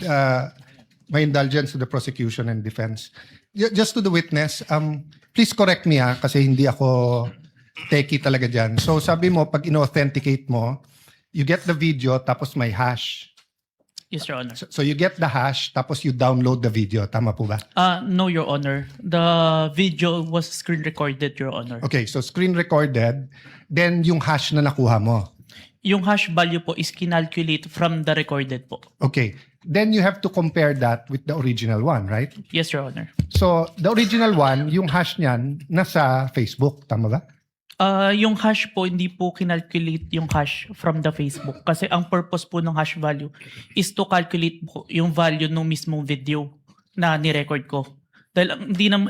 my indulgence to the prosecution and defense. Just to the witness, please correct me kasi hindi ako techie talaga dyan. So sabi mo, pag ino-authenticate mo, you get the video tapos may hash. Yes, Your Honor. So you get the hash tapos you download the video. Tama po ba? No, Your Honor. The video was screen recorded, Your Honor. Okay, so screen recorded, then yung hash na nakuha mo. Yung hash value po is kinalculate from the recorded po. Okay, then you have to compare that with the original one, right? Yes, Your Honor. So the original one, yung hash niyan, nasa Facebook. Tama ba? Yung hash po, hindi po kinalculate yung hash from the Facebook. Kasi ang purpose po ng hash value is to calculate po yung value ng mismong video na ni-record ko. Dahil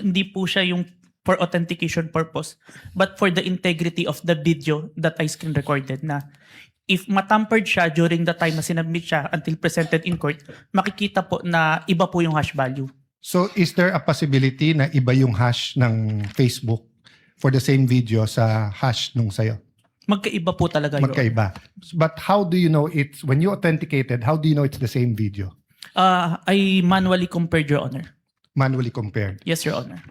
hindi po siya yung for authentication purpose, but for the integrity of the video that I screen recorded na if matampered siya during the time na sinubmit siya until presented in court, makikita po na iba po yung hash value. So is there a possibility na iba yung hash ng Facebook for the same video sa hash nung sayo? Magkaiba po talaga yun. Magkaiba. But how do you know it's, when you authenticated, how do you know it's the same video? I manually compared, Your Honor. Manually compared. Yes, Your Honor.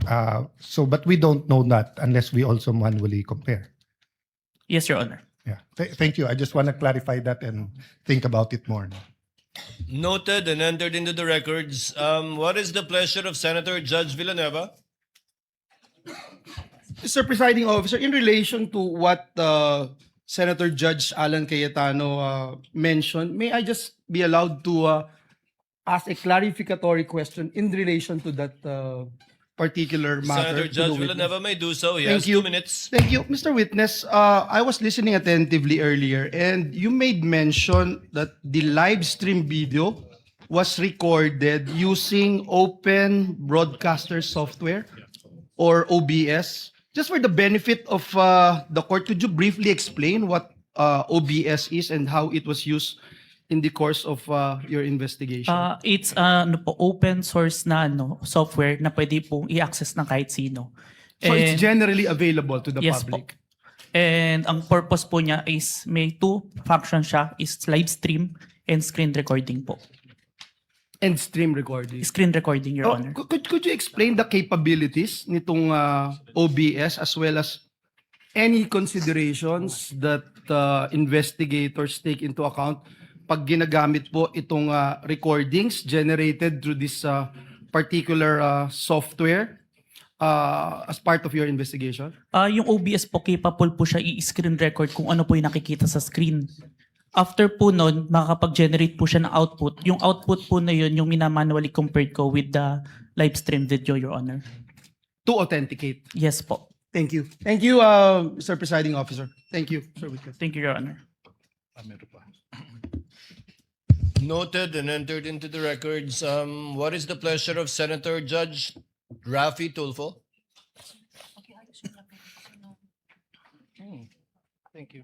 But we don't know that unless we also manually compare. Yes, Your Honor. Yeah. Thank you. I just want to clarify that and think about it more. Noted and entered into the records. What is the pleasure of Senator Judge Villanueva? Mr. Presiding Officer, in relation to what Senator Judge Alan Cayetano mentioned, may I just be allowed to ask a clarificatory question in relation to that particular matter? Senator to the Judge witness? Villanueva may do so. He Thank has you. 2 minutes. Thank you. Mr. Witness, I was listening attentively earlier and you made mention that the live stream video was recorded using Open Broadcaster Software or OBS. Just for the benefit of the court, could you briefly explain what OBS is and how it was used in the course of your investigation? It's open source na software na pwede pong i-access ng kahit sino. So it's And- generally available to the Yes public? po. And ang purpose po niya is may two functions siya, is live stream and screen recording po. And stream recording? Screen recording, Your Oh, Honor. could you explain the capabilities nitong OBS as well as any considerations that investigators take into account pag ginagamit po itong recordings generated through this particular software as part of your investigation? Yung OBS po, capable po siya i-screen record kung ano po yung nakikita sa screen. After po nun, makakapag-generate po siya ng output. Yung output po na yun, yung minamanually compared ko with the live stream video, Your Honor. To authenticate. Yes po. Thank you. Thank you, Mr. Presiding Officer. Thank you, Sir Witness. Thank you, Your Honor. Noted and entered into the records. What is the pleasure of Senator Judge Raffy Tulfo? Thank you.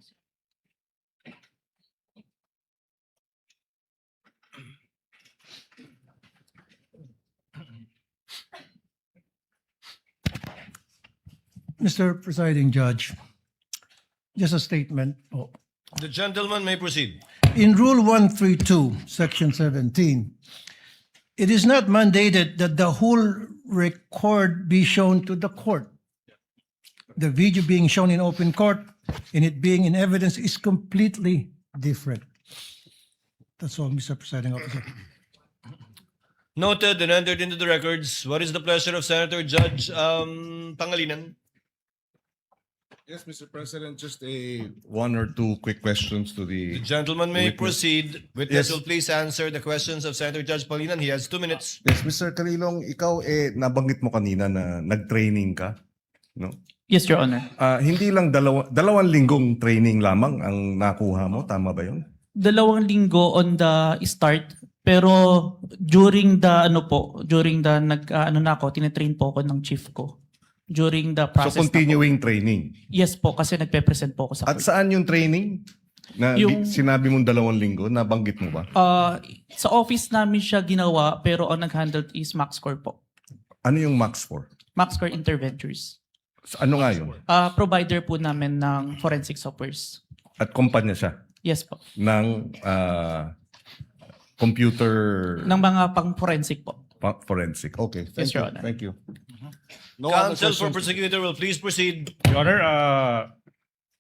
Mr. Presiding Judge, just a statement. The gentleman may proceed. In Rule 132, Section 17, it is not mandated that the whole record be shown to the court. The video being shown in open court and it being in evidence is completely different. That's all, Mr. Presiding Officer. Noted and entered into the records. What is the pleasure of Senator Judge Pangalinan? Yes, Mr. President, just one or two quick questions to The the. gentleman may Witness. proceed. Witness Yes. will please answer the questions of Senator Judge Pangalinan. He has 2 minutes. Yes, Mr. Kalilong, ikaw nabanggit mo kanina na nag-training ka, no? Yes, Your Honor. Hindi lang dalawang linggong training lamang ang nakuha mo, tama ba 'yon? 2 linggo on the start, pero during the tinetrain po ako ng chief ko. During the So process. continuing training. Yes po, kasi nagpe-present po ako sa At court. saan yung training? Na Yung- sinabi mong 2 linggo, nabanggit mo ba? Sa office namin siya ginawa, pero ang nag-handle is MaxCore po. Ano yung Max for? MaxCore Interventures. Ano nga yun? Provider po namin ng forensic softwares. At kumpanya siya Yes po. ng computer Ng mga pang-forensic po. forensic. Okay, Yes, thank Your you. Honor. Thank you. No other Counsel for questions? prosecutor will please proceed. Your Honor,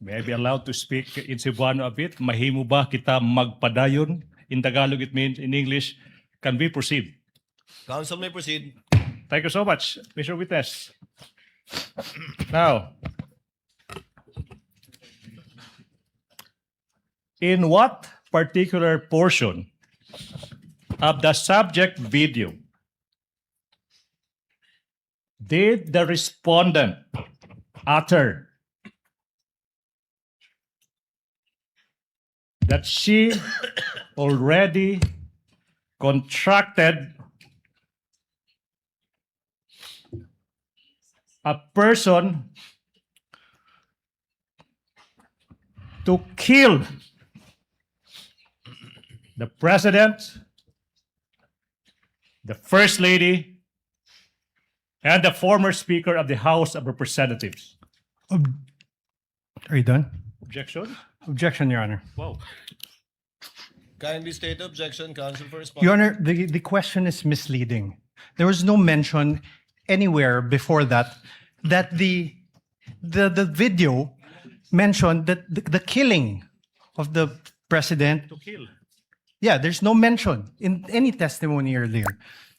may I be allowed to speak in Cebuano a bit? Mahimo ba kita magpadayon? In Tagalog, it means in English, can we proceed? Counsel may proceed. Thank you so much, Mr. Witness. Now, in what particular portion of the subject video did the respondent utter that she already contracted a person to kill the president, the first lady, and the former speaker of the House of Representatives? Are you done? Objection? Objection, Your Honor. Wow. Kindly state objection, counsel for response. Your Honor, the question is misleading. There was no mention anywhere before that the video mentioned that the killing of the president. To kill. Yeah, there's no mention in any testimony earlier.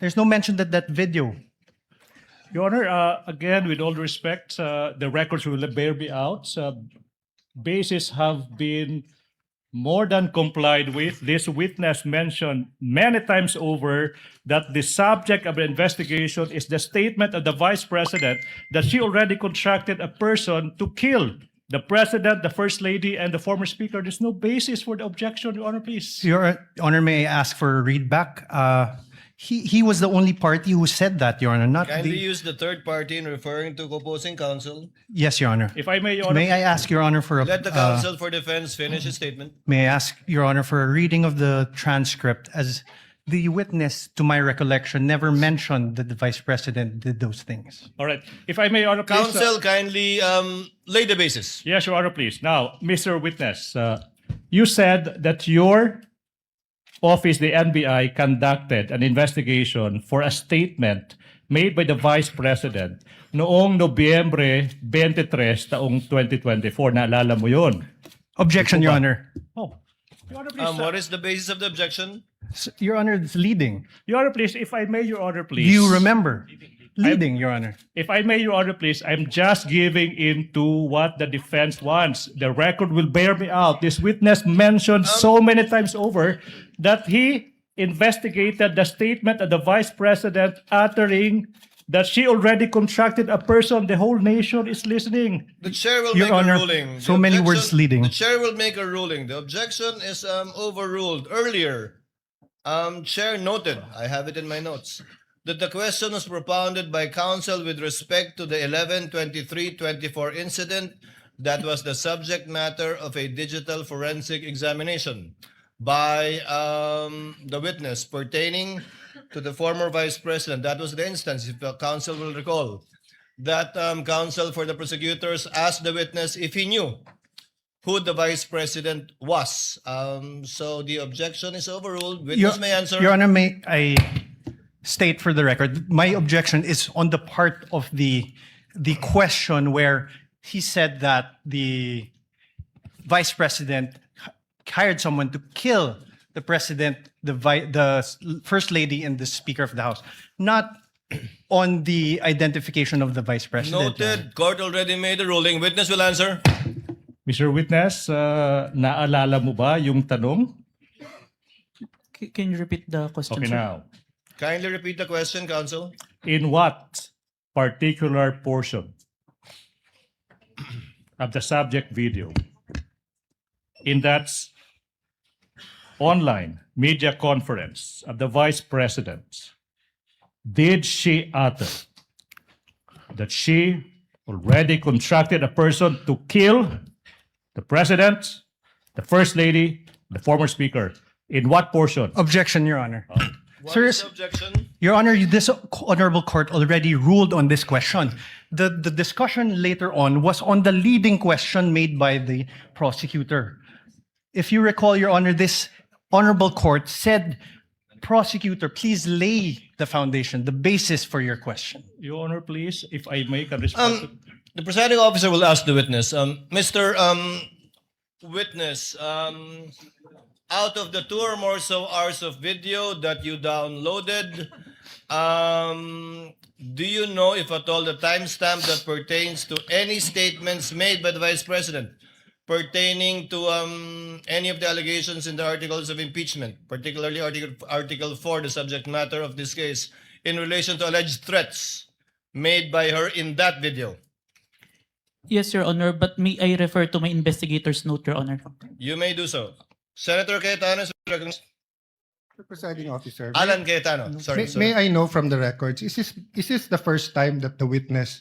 There's no mention that that video. Your Honor, again, with all respect, the records will bear me out. Bases have been more than complied with. This witness mentioned many times over that the subject of the investigation is the statement of the Vice President that she already contracted a person to kill the President, the First Lady, and the former Speaker. There's no basis for the objection, Your Honor, please. Your Honor, may I ask for a readback? He was the only party who said that, Your Honor, not Kindly the... use the third party in referring to opposing counsel. Yes, Your Honor. If I may, Your Honor. May I ask, Your Honor, for a... Let the counsel for defense finish his statement. May I ask, Your Honor, for a reading of the transcript, as the witness, to my recollection, never mentioned that the Vice President did those things. All right. If I may, Your Honor, please. Counsel, kindly lay the basis. Yes, Your Honor, please. Now, Mr. Witness, you said that your office, the NBI, conducted an investigation for a statement made by the Vice President noong Nobyembre 23, taong 2024. Naalala mo yun? Objection, Your Honor. Oh. Your Honor, please. What is the basis of the objection? Your Honor, it's leading. Your Honor, please. If I may, Your Honor, please. Do you remember? Leading, Your Honor. If I may, Your Honor, please, I'm just giving into what the defense wants. The record will bear me out. This witness mentioned so many times over that he investigated the statement of the Vice President uttering that she already contracted a person. The whole nation is listening. The chair will Your make Honor, a ruling. so The many objection- words leading. The chair will make a ruling. The objection is overruled. Earlier, chair noted, I have it in my notes, that the question was propounded by counsel with respect to the 11/23/24 incident that was the subject matter of a digital forensic examination by the witness pertaining to the former Vice President. That was the instance, if the counsel will recall, that counsel for the prosecutors asked the witness if he knew who the Vice President was. So the objection is overruled. Witness may answer. Your Honor, may I state for the record, my objection is on the part of the question where he said that the Vice President hired someone to kill the President, the First Lady, and the Speaker of the House, not on the identification of the Vice President. Your Honor. Noted. Court already made a ruling. Witness will answer. Mr. Witness, naalala mo ba yung tanong? Can you repeat the question, Okay, sir? now. Kindly repeat the question, counsel. In what particular portion of the subject video in that online media conference of the Vice President did she utter that she already contracted a person to kill the President, the First Lady, the former Speaker? In what portion? Objection, Your Honor. What Sir, is the objection? Your Honor, this honorable court already ruled on this question. The discussion later on was on the leading question made by the prosecutor. If you recall, Your Honor, this honorable court said prosecutor please lay the foundation, the basis for your question? Your Honor, please, if I may can respond to... The presiding officer will ask the witness. Mr. Witness, out of the 2 or more so hours of video that you downloaded, do you know if at all the timestamp that pertains to any statements made by the Vice President pertaining to any of the allegations in the articles of impeachment, particularly Article 4, the subject matter of this case, in relation to alleged threats made by her in that video? Yes, Your Honor, but may I refer to my investigator's note, Your Honor? You may do so. Senator Cayetano is recognized. Mr. Presiding Officer, Alan Cayetano. Sorry, may I know from the records, is this the first time that the witness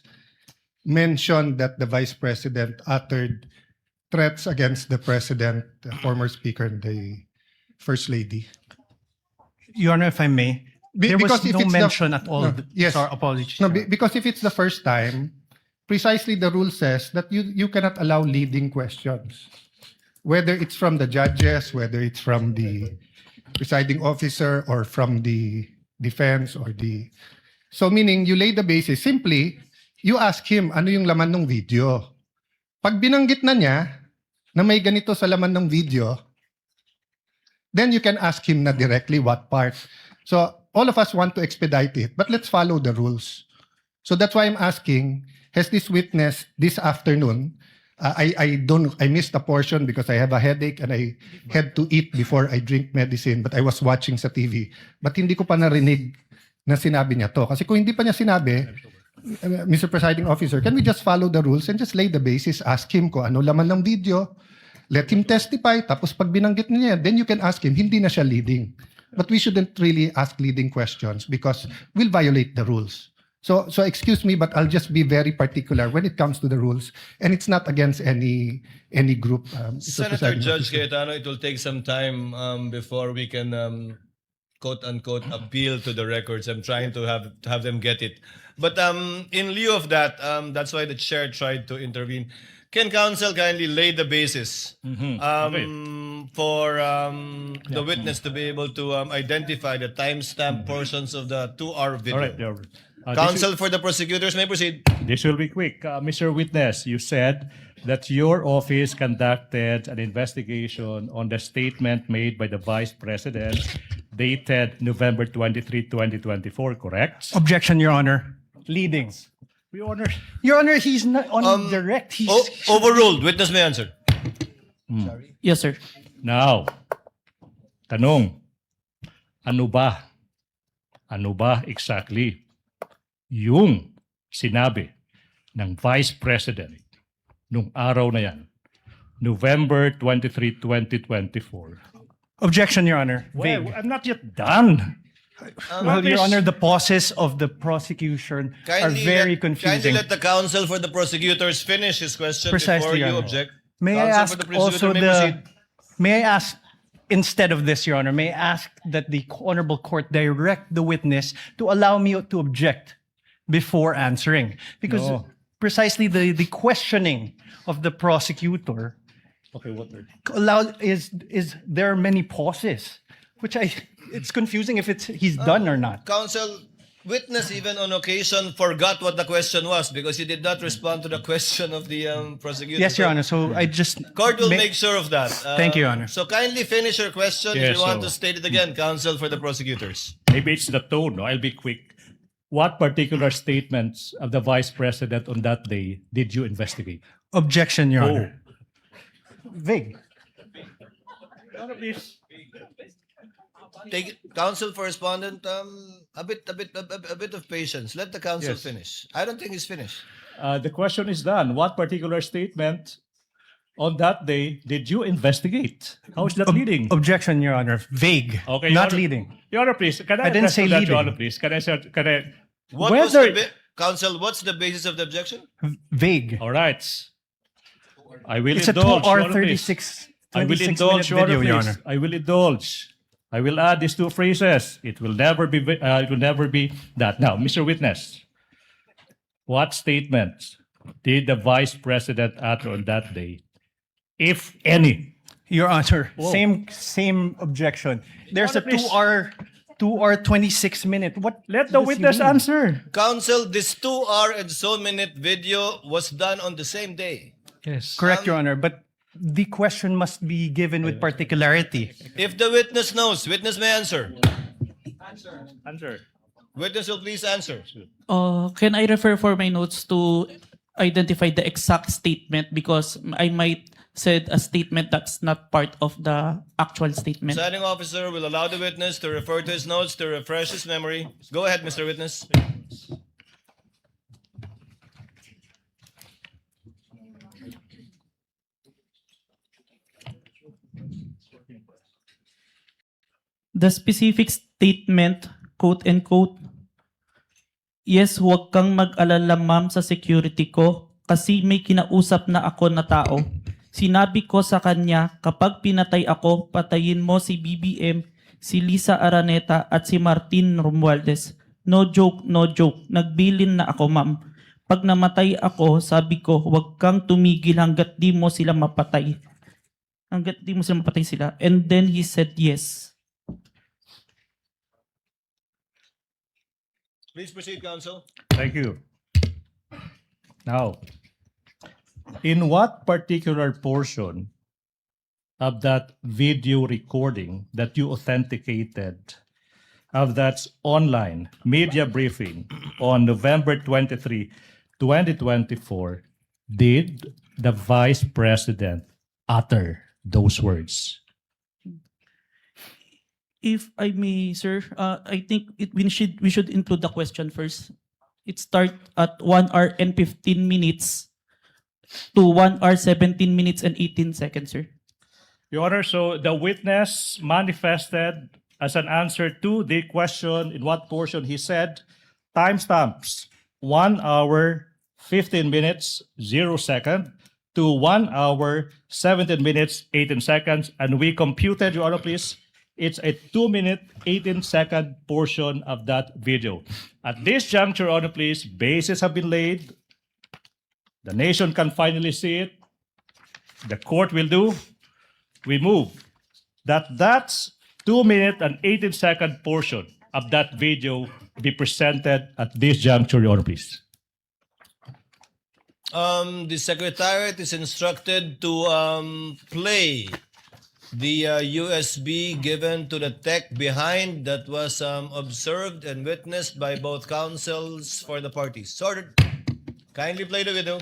mentioned that the Vice President uttered threats against the President, the former Speaker, and the First Lady? Your Honor, if I may, there was because if no it's the- mention at all. No, yes. Sorry, apologies. No, Your Honor. because if it's the first time, precisely the rule says that you cannot allow leading questions. Whether it's from the judges, whether it's from the presiding officer, or from the defense, or the... So meaning, you lay the basis. Simply, you ask him, ano yung laman ng video? Pag binanggit na niya, na may ganito sa laman ng video, then you can ask him na directly what part. So, all of us want to expedite it, but let's follow the rules. So that's why I'm asking, has this witness this afternoon, I missed a portion because I have a headache and I had to eat before I drink medicine, but I was watching sa TV. But hindi ko pa narinig na sinabi niya to. Kasi kung hindi pa niya sinabi, Mr. Presiding Officer, can we just follow the rules and just lay the basis, ask him kung ano laman ng video, let him testify, tapos pag binanggit niya, then you can ask him, hindi na siya leading. But we shouldn't really ask leading questions because we'll violate the rules. So excuse me, but I'll just be very particular when it comes to the rules, and it's not against any group. Mr. Senator Presiding Judge Officer. Cayetano, it will take some time before we can quote-unquote appeal to the records. I'm trying to have them get it. But in lieu of that, that's why the chair tried to intervene. Can counsel kindly lay the basis for the witness to be able to identify the timestamp portions of the 2-hour video? All right, Your Honor. Counsel for the prosecutors may proceed. This will be quick. Mr. Witness, you said that your office conducted an investigation on the statement made by the Vice President dated November 23, 2024, correct? Objection, Your Honor. Leadings. Your Honor. Your Honor, he's not on direct. He's Overruled. Witness may answer. Yes, sir. Now, tanong, ano ba exactly yung sinabi ng Vice President nung araw na yan, November 23, 2024? Objection, Your Honor. Well, Vague. I'm not yet done. Well, Your Please. Honor, the pauses of the prosecution are very Kindly confusing. let the counsel for the prosecutors finish his question Precisely, before Your you Honor. object. May I Counsel ask for the prosecutor also may proceed. may I ask, instead of this, Your Honor, may I ask that the Honorable Court direct the witness to allow me to object before answering? Because No. precisely the questioning of the prosecutor Okay, what? is there are many pauses, which it's confusing if he's done or not. Counsel, witness even on occasion forgot what the question was because he did not respond to the question of the prosecutor. Yes, Your Honor. So I just Court will make sure of that. Thank you, Your Honor. So kindly finish your question. If Yes, you want so- to state it again, counsel for the prosecutors. Maybe it's the tone. No? I'll be quick. What particular statements of the Vice President on that day did you investigate? Objection, Your Oh. Honor. Vague. Please. Take it, counsel for respondent. A bit of patience. Let the counsel Yes. finish. I don't think he's finished. The question is done. What particular statement on that day did you investigate? How is that leading? Objection, Your Honor. Vague. Okay, Your Not Honor. leading. Your Honor, please. Can I I didn't address say to that, leading. Your Honor, please? Can I? What was the Whether counsel? What's the basis of the objection? Vague. all right. I will It's a indulge. 2 Your or Honor, please. 36 I will 26 indulge, minute Your Honor, video, Your please. Honor. I will indulge. I will add these two phrases. It will never be. That. Now, Mr. Witness, what statements did the Vice President utter on that day, if any? Your Honor, Whoa. same objection. There's a Honor, please. 2-hour 2 or 26 minutes. What? Let the does he witness mean? answer. Counsel, this 2 hour and so minute video was done on the same day. Yes. Correct, Your Honor, but the question must be given with particularity. If the witness knows, witness may answer. Answer. Witness will please answer. Can I refer for my notes to identify the exact statement because I might said a statement that's not part of the actual statement. Presiding officer will allow the witness to refer to his notes to refresh his memory. Go ahead, Mr. Witness. The specific statement, quote and quote, yes, huwag kang mag-alala ma'am sa security ko kasi may kinausap na ako na tao. Sinabi ko sa kanya, kapag pinatay ako, patayin mo si BBM, si Lisa Araneta at si Martin Romualdez. No joke, no joke. Nagbilin na ako ma'am. Pag namatay ako, sabi ko, huwag kang tumigil hanggat di mo sila mapatay. Hanggat di mo sila mapatay sila. And then he said yes. Please proceed, counsel. Thank you. Now, in what particular portion of that video recording that you authenticated of that online media briefing on November 23, 2024, did the Vice President utter those words? If I may, sir, I think we should include the question first. It start at 1 hour and 15 minutes to 1 hour 17 minutes and 18 seconds, sir. Your Honor, so the witness manifested as an answer to the question in what portion he said, timestamps 1 hour 15 minutes 0 second to 1 hour 17 minutes 18 seconds, and we computed, Your Honor, please, it's a 2-minute 18-second portion of that video. At this juncture, Your Honor, please, bases have been laid. The nation can finally see it. The court will do. We move that's 2-minute and 18-second portion of that video be presented at this juncture, Your Honor, please. The Secretariat is instructed to play the USB given to the tech behind that was observed and witnessed by both counsels for the parties. Ordered. Kindly play the video.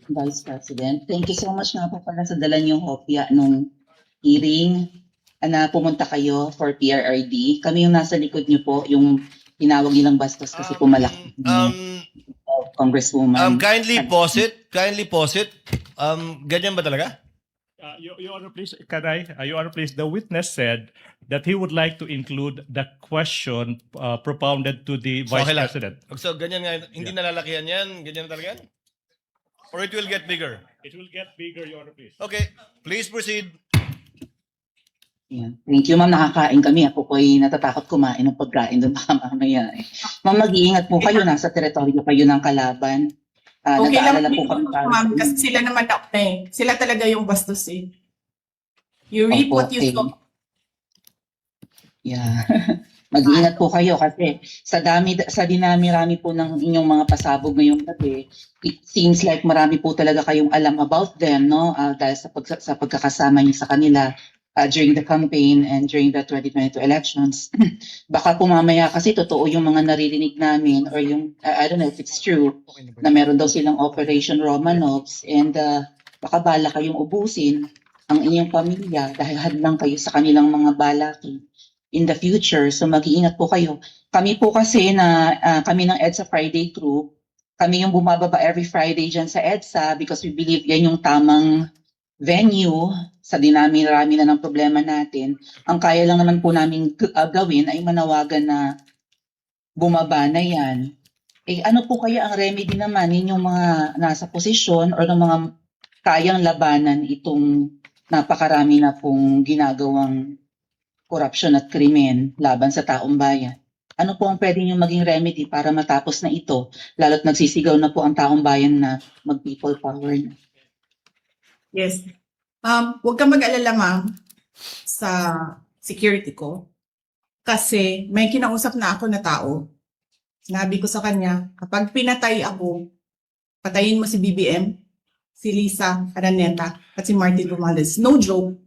Vice President, thank you so much nga po pala sa dala niyong hopya nung hearing na pumunta kayo for PRRD. Kami yung nasa likod niyo po, yung tinawag nilang bastos kasi po malaki. Congresswoman. Kindly pause it. Kindly pause it. Ganyan ba talaga? Your Honor, please, Your Honor, please, the witness said that he would like to include the question propounded to the Vice Okay lang. President. So, ganyan nga. Hindi nalalakihan yan. Ganyan na talaga yan? Or it will get bigger? It will get bigger, Your Honor, please. Okay. Please proceed. Yan. Thank you, ma'am. Nakakain kami. Ako po ay natatakot kumain ng pagkain doon baka mamaya. Ma'am, mag-iingat po kayo. Nasa teritoryo kayo ng kalaban. Okay lang Nag-aalala po po, kami para- ma'am, kasi sila naman ako eh. Sila talaga yung bastos eh. You reap Opo, what you okay. sow. Yeah. Mag-iingat po kayo kasi sa dinami-rami po ng inyong mga pasabog ngayong gabi, it seems like marami po talaga kayong alam about them, no? Dahil sa pagkakasama niyo sa kanila during the campaign and during the 2022 elections. Baka po mamaya kasi totoo yung mga naririnig namin or yung, I don't know if it's true, na meron daw silang Operation Romanovs and baka bala kayong ubusin ang inyong pamilya dahil hadlang kayo sa kanilang mga balaki in the future. So mag-iingat po kayo. Kami po kasi kami ng EDSA Friday crew, kami yung bumababa every Friday dyan sa EDSA because we believe yan yung tamang venue sa dinami-rami na ng problema natin. Ang kaya lang naman po namin gawin ay manawagan na bumaba na yan. Eh ano po kaya ang remedy naman ninyong mga nasa posisyon or ng mga kayang labanan itong napakarami na pong ginagawang korupsyon at krimen laban sa taong bayan? Ano po ang pwede nyo maging remedy para matapos na ito? Lalo't nagsisigaw na po ang taong bayan na mag-people power na. Yes. Huwag kang mag-alala, ma'am, sa security ko. Kasi may kinausap na ako na tao. Sinabi ko sa kanya, kapag pinatay ako, patayin mo si BBM, si Lisa Araneta, at si Martin Romualdez. No joke.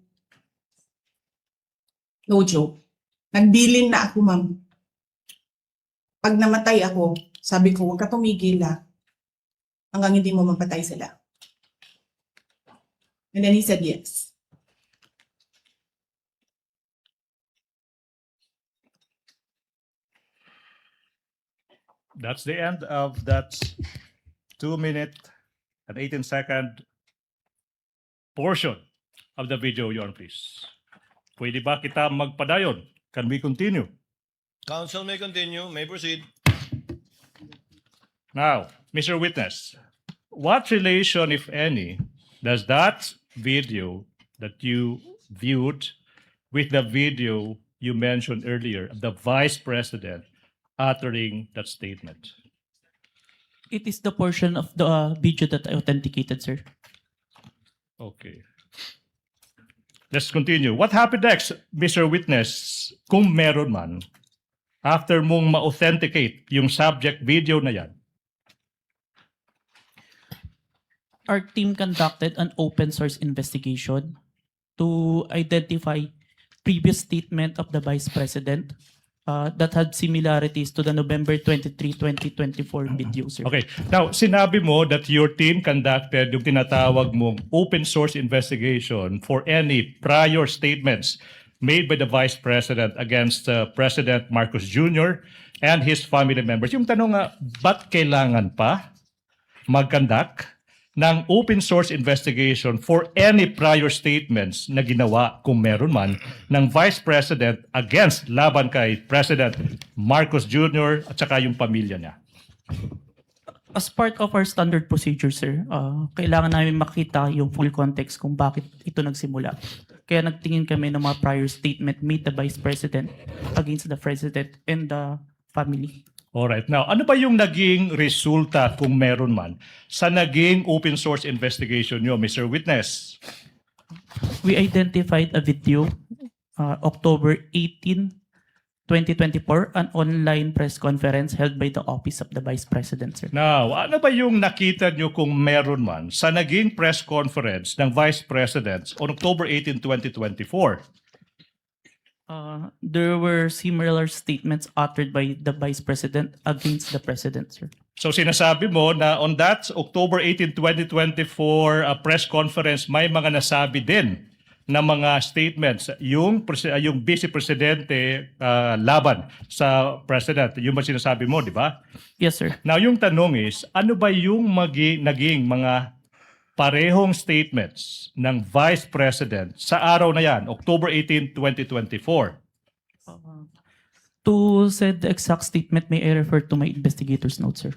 No joke. Nagbilin na ako, ma'am. Pag namatay ako, sabi ko, huwag ka tumigil hanggang hindi mo mapatay sila. And then he said yes. That's the end of that 2-minute and 18-second portion of the video, Your Honor, please. Pwede ba kita magpadayon? Can we continue? Counsel may continue, may proceed. Now, Mr. Witness, what relation, if any, does that video that you viewed with the video you mentioned earlier of the Vice President uttering that statement? It is the portion of the video that I authenticated, sir. Okay. Let's continue. What happened next, Mr. Witness, kung meron man, after mong ma-authenticate yung subject video na yan? Our team conducted an open source investigation to identify previous statement of the Vice President that had similarities to the November 23, 2024 video, sir. Okay. Now, sinabi mo that your team conducted yung tinatawag mong open source investigation for any prior statements made by the Vice President against President Marcos Jr. and his family members. Yung tanong nga, ba't kailangan pa mag-conduct ng open source investigation for any prior statements na ginawa, kung meron man, ng Vice President against laban kay President Marcos Jr. at saka yung pamilya niya? As part of our standard procedure, sir, kailangan namin makita yung full context kung bakit ito nagsimula. Kaya nagtingin kami ng mga prior statement made the Vice President against the President and the family. Alright. Now, ano ba yung naging resulta, kung meron man, sa naging open source investigation nyo, Mr. Witness? We identified a video, October 18, 2024, an online press conference held by the Office of the Vice President, sir. Now, ano ba yung nakita nyo, kung meron man, sa naging press conference ng Vice President on October 18, 2024? There were similar statements uttered by the Vice President against the President, sir. So sinasabi mo na on that October 18, 2024 press conference, may mga nasabi din na mga statements yung Vice Presidente laban sa President. Yung ba sinasabi mo, di ba? Yes, sir. Now, yung tanong is, ano ba yung naging mga parehong statements ng Vice President sa araw na yan, October 18, 2024? To say the exact statement, may I refer to my investigator's notes, sir?